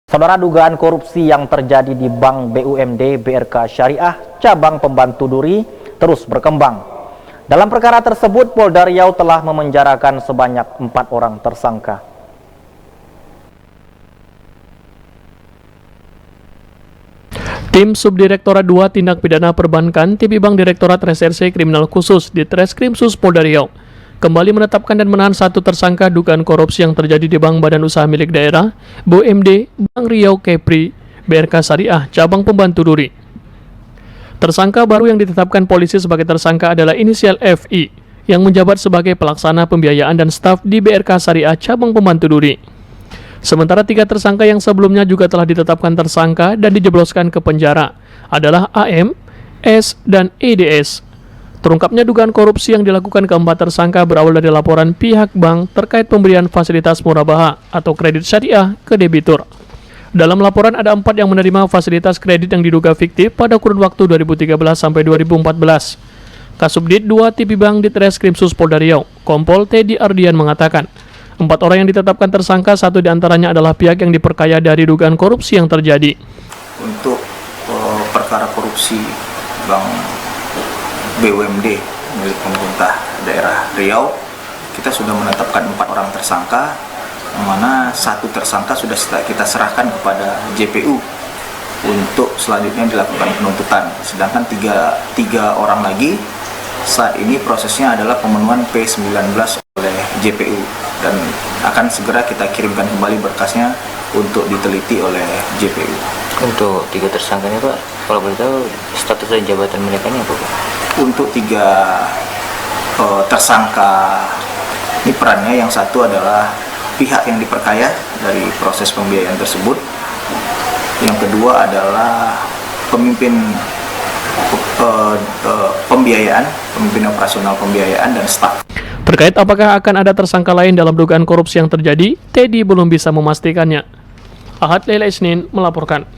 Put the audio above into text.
Saudara, dugaan korupsi yang terjadi di Bank BUMD BRK Syariah cabang Pembantu Duri terus berkembang. Dalam perkara tersebut, Polda Riau telah memenjarakan sebanyak 4 orang tersangka. Tim Subdirektorat 2 Tindak Pidana Perbankan Tipibang Direktorat Reserse Kriminal Khusus di Treskrimsus Polda Riau kembali menetapkan dan menahan 1 tersangka dugaan korupsi yang terjadi di Bank Badan Usaha Milik Daerah BUMD Bank Riau Kepri BRK Syariah cabang Pembantu Duri. Tersangka baru yang ditetapkan polisi sebagai tersangka adalah inisial FI yang menjabat sebagai pelaksana pembiayaan dan staf di BRK Syariah cabang Pembantu Duri. Sementara 3 tersangka yang sebelumnya juga telah ditetapkan tersangka dan dijebloskan ke penjara adalah AM, S, dan EDS. Terungkapnya dugaan korupsi yang dilakukan keempat tersangka berawal dari laporan pihak bank terkait pemberian fasilitas murabaha atau kredit syariah ke debitur. Dalam laporan ada 4 yang menerima fasilitas kredit yang diduga fiktif pada kurun waktu 2013 sampai 2014. Kasubdit 2 Tipibang di Treskrimsus Polda Riau, Kompol Teddy Ardian mengatakan, 4 orang yang ditetapkan tersangka, 1 diantaranya adalah pihak yang diperkaya dari dugaan korupsi yang terjadi. Untuk perkara korupsi Bank BUMD milik pemerintah daerah Riau, kita sudah menetapkan 4 orang tersangka, yang mana 1 tersangka sudah kita serahkan kepada JPU untuk selanjutnya dilakukan penuntutan. Sedangkan 3 orang lagi saat ini prosesnya adalah pemenuhan P19 oleh JPU dan akan segera kita kirimkan kembali berkasnya untuk diteliti oleh JPU. Untuk 3 tersangkanya Pak, kalau boleh tahu status dan jabatan mereka ini apa Pak? Untuk 3 tersangka ini perannya, yang satu adalah pihak yang diperkaya dari proses pembiayaan tersebut, yang kedua adalah pemimpin pembiayaan, pemimpin operasional pembiayaan dan staf. Terkait apakah akan ada tersangka lain dalam dugaan korupsi yang terjadi, Teddy belum bisa memastikannya. Ahad Leila Isnin melaporkan.